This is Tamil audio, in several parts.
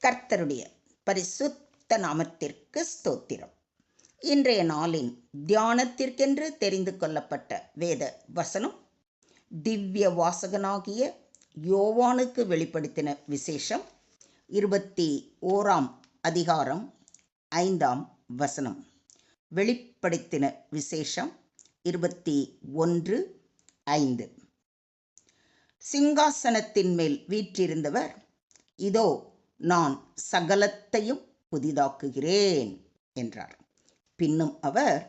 கர்த்தருடைய பரிசுத்த நாமத்திற்கு ஸ்தோத்திரம். இன்றைய நாளின் தியானத்திற்கென்று தெரிந்து கொள்ளப்பட்ட வேத வசனம் திவ்ய வாசகனாகிய யோவானுக்கு வெளிப்படுத்தின விசேஷம் 21ஆம் அதிகாரம் 5ஆம் வசனம். வெளிப்படுத்தின விசேஷம் 21:5. சிங்காசனத்தின் மேல் வீற்றிருந்தவர், இதோ நான் சகலத்தையும் புதிதாக்குகிறேன் என்றார். பின்னும் அவர்,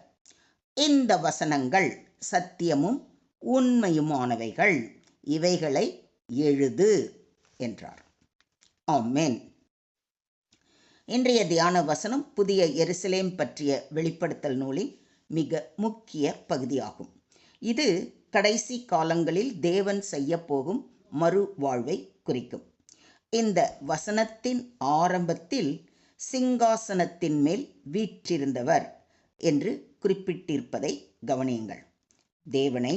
இந்த வசனங்கள் சத்தியமும் உண்மையுமானவைகள், இவைகளை எழுது என்றார். ஆமென். இன்றைய தியான வசனம் புதிய எருசலேம் பற்றிய வெளிப்படுத்தல் நூலின் மிக முக்கிய பகுதியாகும். இது கடைசி காலங்களில் தேவன் செய்யப்போகும் மறு வாழ்வை குறிக்கும். இந்த வசனத்தின் ஆரம்பத்தில் சிங்காசனத்தின் மேல் வீற்றிருந்தவர் என்று குறிப்பிட்டிருப்பதை கவனியுங்கள். தேவனை,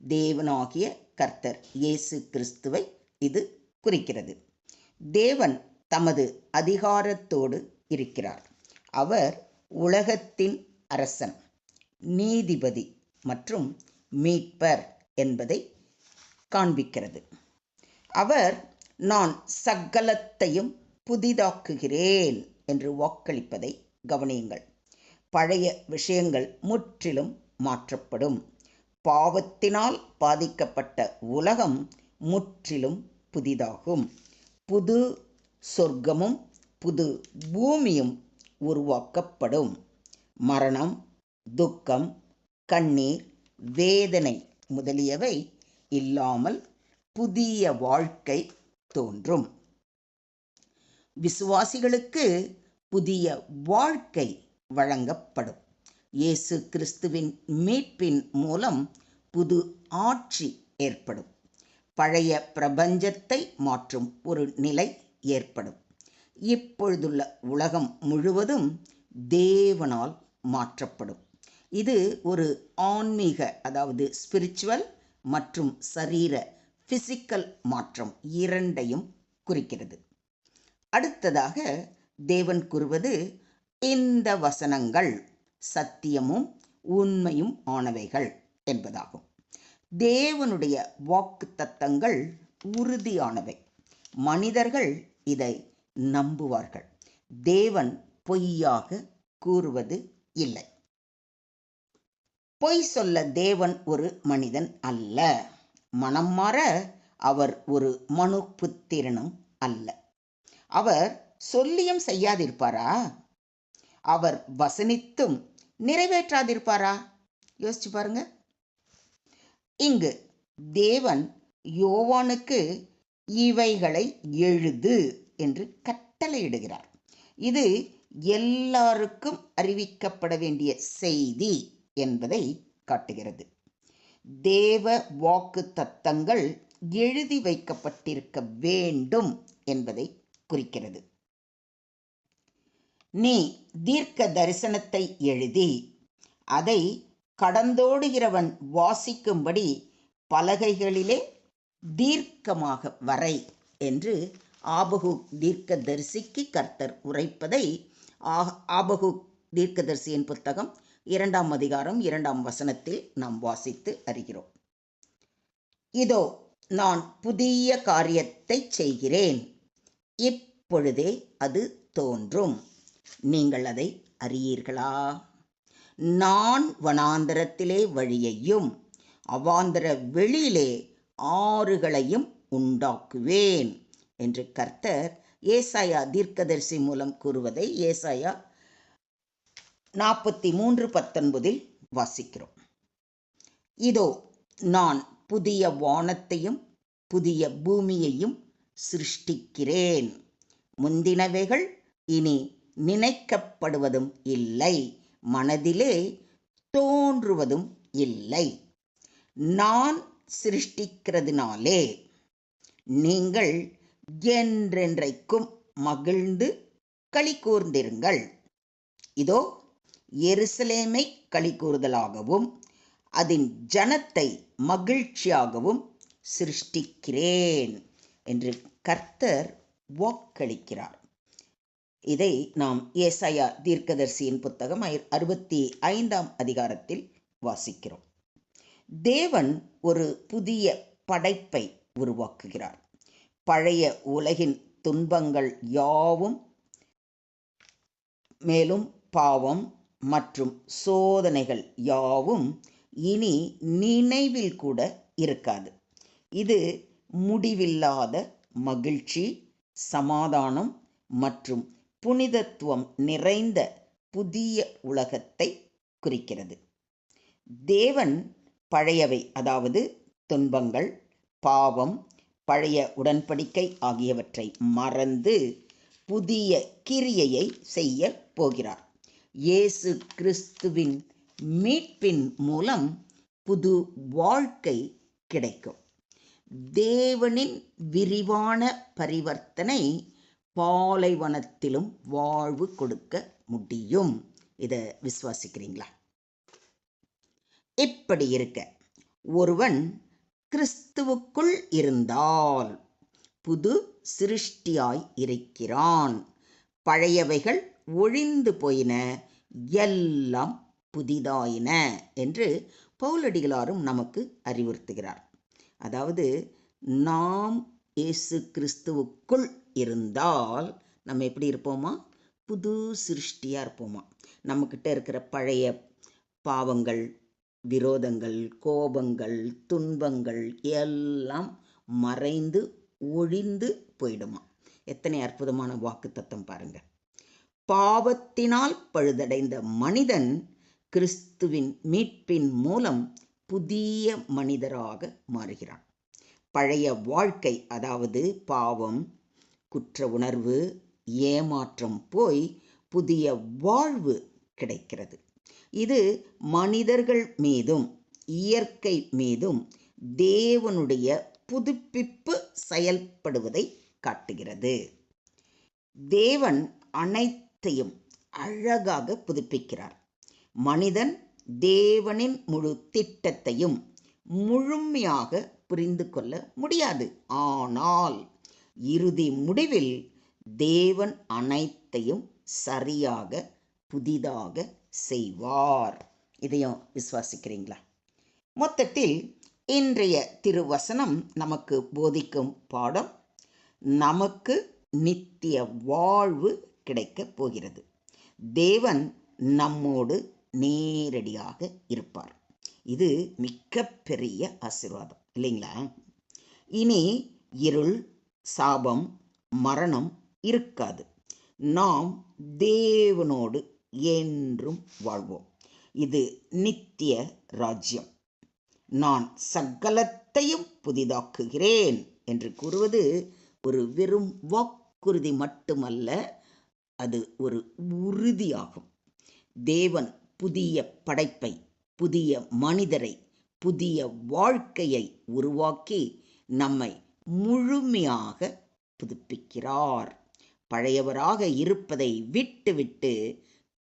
தேவனாகிய கர்த்தர் இயேசு கிறிஸ்துவை இது குறிக்கிறது. தேவன் தமது அதிகாரத்தோடு இருக்கிறார். அவர் உலகத்தின் அரசன், நீதிபதி மற்றும் மீட்பர் என்பதை காண்பிக்கிறது. அவர், நான் சகலத்தையும் புதிதாக்குகிறேன் என்று வாக்களிப்பதை கவனியுங்கள். பழைய விஷயங்கள் முற்றிலும் மாற்றப்படும். பாவத்தினால் பாதிக்கப்பட்ட உலகம் முற்றிலும் புதிதாகும். புது சொர்க்கமும் புது பூமியும் உருவாக்கப்படும். மரணம், துக்கம், கண்ணீர், வேதனை முதலியவை இல்லாமல் புதிய வாழ்க்கை தோன்றும். விசுவாசிகளுக்கு புதிய வாழ்க்கை வழங்கப்படும். இயேசு கிறிஸ்துவின் மீட்பின் மூலம் புது ஆட்சி ஏற்படும். பழைய பிரபஞ்சத்தை மாற்றும் ஒரு நிலை ஏற்படும். இப்பொழுதுள்ள உலகம் முழுவதும் தேவனால் மாற்றப்படும். இது ஒரு ஆன்மீக, அதாவது ஸ்பிரிச்சுவல் மற்றும் சரீர பிசிக்கல் மாற்றம் இரண்டையும் குறிக்கிறது. அடுத்ததாக தேவன் கூறுவது, இந்த வசனங்கள் சத்தியமும் உண்மையும் ஆனவைகள் என்பதாகும். தேவனுடைய வாக்கு தத்தங்கள் உறுதியானவை. மனிதர்கள் இதை நம்புவார்கள். தேவன் பொய்யாக கூறுவது இல்லை. பொய் சொல்ல தேவன் ஒரு மனிதன் அல்ல. மனம் மாற அவர் ஒரு மனுபுத்திரனும் அல்ல. அவர் சொல்லியும் செய்யாதிருப்பாரா? அவர் வசனித்தும் நிறைவேற்றாதிருப்பாரா? யோசிச்சு பாருங்க. இங்கு தேவன் யோவானுக்கு இவைகளை எழுது என்று கட்டளையிடுகிறார். இது எல்லாருக்கும் அறிவிக்கப்பட வேண்டிய செய்தி என்பதை காட்டுகிறது. தேவ வாக்கு தத்தங்கள் எழுதி வைக்கப்பட்டிருக்க வேண்டும் என்பதை குறிக்கிறது. நீ தீர்க்க தரிசனத்தை எழுதி அதை கடந்தோடுகிறவன் வாசிக்கும்படி பலகைகளிலே தீர்க்கமாக வரை என்று ஆபகுக் தீர்க்கதரிசிக்கு கர்த்தர் உரைப்பதை ஆபகுக் தீர்க்கதரிசியின் புத்தகம் 2ஆம் அதிகாரம் 2ஆம் வசனத்தில் நாம் வாசித்து அறிகிறோம். இதோ நான் புதிய காரியத்தை செய்கிறேன், இப்பொழுதே அது தோன்றும், நீங்கள் அதை அறியீர்களா? நான் வனாந்தரத்திலே வழியையும் அவாந்தர வெளியிலே ஆறுகளையும் உண்டாக்குவேன் என்று கர்த்தர் ஏசாயா தீர்க்கதரிசி மூலம் கூறுவதை ஏசாயா 43:19 வாசிக்கிறோம். இதோ நான் புதிய வானத்தையும் புதிய பூமியையும் சிருஷ்டிக்கிறேன், முந்தினவைகள் இனி நினைக்கப்படுவதும் இல்லை, மனதிலே தோன்றுவதும் இல்லை. நான் சிருஷ்டிக்கிறதுனாலே நீங்கள் என்றென்றைக்கும் மகிழ்ந்து களி கூர்ந்திருங்கள். இதோ எருசலேமை களி கூறுதலாகவும் அதன் ஜனத்தை மகிழ்ச்சியாகவும் சிருஷ்டிக்கிறேன் என்று கர்த்தர் வாக்களிக்கிறார். இதை நாம் ஏசாயா தீர்க்கதரிசியின் புத்தகம் 65ஆம் அதிகாரத்தில் வாசிக்கிறோம். தேவன் ஒரு புதிய படைப்பை உருவாக்குகிறார். பழைய உலகின் துன்பங்கள் யாவும், மேலும் பாவம் மற்றும் சோதனைகள் யாவும் இனி நினைவில் கூட இருக்காது. இது முடிவில்லாத மகிழ்ச்சி, சமாதானம் மற்றும் புனிதத்துவம் நிறைந்த புதிய உலகத்தை குறிக்கிறது. தேவன் பழையவை, அதாவது துன்பங்கள், பாவம், பழைய உடன்படிக்கை ஆகியவற்றை மறந்து புதிய கிரியையை செய்ய போகிறார். இயேசு கிறிஸ்துவின் மீட்பின் மூலம் புது வாழ்க்கை கிடைக்கும். தேவனின் விரிவான பரிவர்த்தனை பாலைவனத்திலும் வாழ்வு கொடுக்க முடியும். இதை விசுவாசிக்கிறீங்களா? இப்படி இருக்க, ஒருவன் கிறிஸ்துவுக்குள் இருந்தால் புது சிருஷ்டியாய் இருக்கிறான். பழையவைகள் ஒழிந்து போயின, எல்லாம் புதிதாயின என்று பவுலடிகளாரும் நமக்கு அறிவுறுத்துகிறார். அதாவது நாம் இயேசு கிறிஸ்துவுக்குள் இருந்தால் நம்ம எப்படி இருப்போமா? புது சிருஷ்டியாக இருப்போமா. நம்மக்கிட்ட இருக்கிற பழைய பாவங்கள், விரோதங்கள், கோபங்கள், துன்பங்கள் எல்லாம் மறைந்து ஒழிந்து போயிடுமா. எத்தனை அற்புதமான வாக்கு தத்தம் பாருங்க. பாவத்தினால் பழுதடைந்த மனிதன் கிறிஸ்துவின் மீட்பின் மூலம் புதிய மனிதராக மாறுகிறான். பழைய வாழ்க்கை, அதாவது பாவம், குற்ற உணர்வு, ஏமாற்றம் போய் புதிய வாழ்வு கிடைக்கிறது. இது மனிதர்கள் மீதும் இயற்கை மீதும் தேவனுடைய புதுப்பிப்பு செயல்படுவதை காட்டுகிறது. தேவன் அனைத்தையும் அழகாக புதுப்பிக்கிறார். மனிதன் தேவனின் முழு திட்டத்தையும் முழுமையாக புரிந்து கொள்ள முடியாது. ஆனால் இறுதி முடிவில் தேவன் அனைத்தையும் சரியாக புதிதாக செய்வார். இதையும் விசுவாசிக்கிறீங்களா? மொத்தத்தில் இன்றைய திருவசனம் நமக்கு போதிக்கும் பாடம், நமக்கு நித்திய வாழ்வு கிடைக்கப் போகிறது. தேவன் நம்மோடு நேரடியாக இருப்பார். இது மிக பெரிய ஆசீர்வாதம் இல்லைங்களா? இனி இருள், சாபம், மரணம் இருக்காது. நாம் தேவனோடு என்றும் வாழ்வோம். இது நித்திய ராஜ்யம். நான் சகலத்தையும் புதிதாக்குகிறேன் என்று கூறுவது ஒரு வெறும் வாக்குறுதி மட்டுமல்ல, அது ஒரு உறுதியாகும். தேவன் புதிய படைப்பை, புதிய மனிதரை, புதிய வாழ்க்கையை உருவாக்கி நம்மை முழுமையாக புதுப்பிக்கிறார். பழையவராக இருப்பதை விட்டுவிட்டு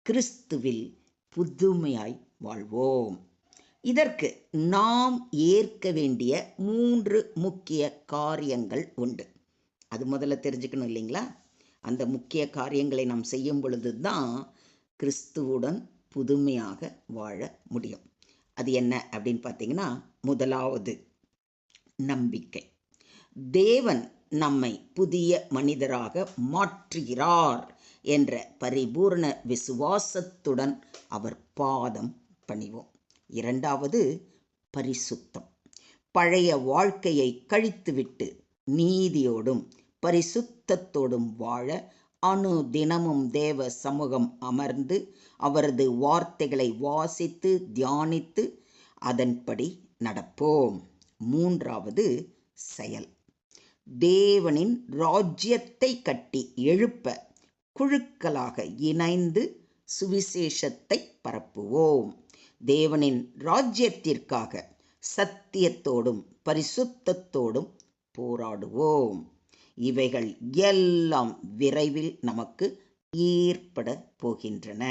கிறிஸ்துவில் புதுமையாய் வாழ்வோம். இதற்கு நாம் ஏற்க வேண்டிய 3 முக்கிய காரியங்கள் உண்டு. அது முதல்ல தெரிஞ்சுக்கணும் இல்லைங்களா? அந்த முக்கிய காரியங்களை நாம் செய்யும் பொழுது தான் கிறிஸ்துவுடன் புதுமையாக வாழ முடியும். அது என்ன அப்படின்னு பார்த்தீங்கன்னா, முதலாவது நம்பிக்கை. தேவன் நம்மை புதிய மனிதராக மாற்றுகிறார் என்ற பரிபூர்ண விசுவாசத்துடன் அவர் பாதம் பணிவோம். இரண்டாவது பரிசுத்தம். பழைய வாழ்க்கையை கழித்துவிட்டு நீதியோடும் பரிசுத்தத்தோடும் வாழ அனுதினமும் தேவ சமூகம் அமர்ந்து அவரது வார்த்தைகளை வாசித்து தியானித்து அதன்படி நடப்போம். மூன்றாவது செயல். தேவனின் ராஜ்யத்தை கட்டி எழுப்ப குழுக்களாக இணைந்து சுவிசேஷத்தை பரப்புவோம். தேவனின் ராஜ்யத்திற்காக சத்தியத்தோடும் பரிசுத்தத்தோடும் போராடுவோம். இவைகள் எல்லாம் விரைவில் நமக்கு ஏற்பட போகின்றன.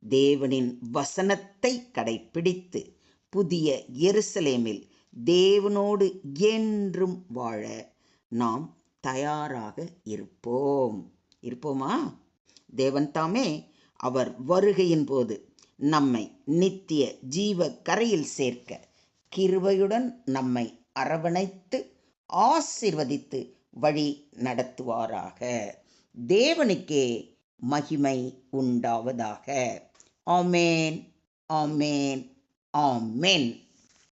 தேவனின் வசனத்தை கடைப்பிடித்து புதிய எருசலேமில் தேவனோடு என்றும் வாழ நாம் தயாராக இருப்போமா? தேவன் தாமே அவர் வருகையின் போது நம்மை நித்திய ஜீவ கரையில் சேர்க்க கிருபையுடன் நம்மை அரவணைத்து ஆசீர்வதித்து வழி நடத்துவாராக. தேவனுக்கே மகிமை உண்டாவதாக. ஆமேன், ஆமேன், ஆமேன்.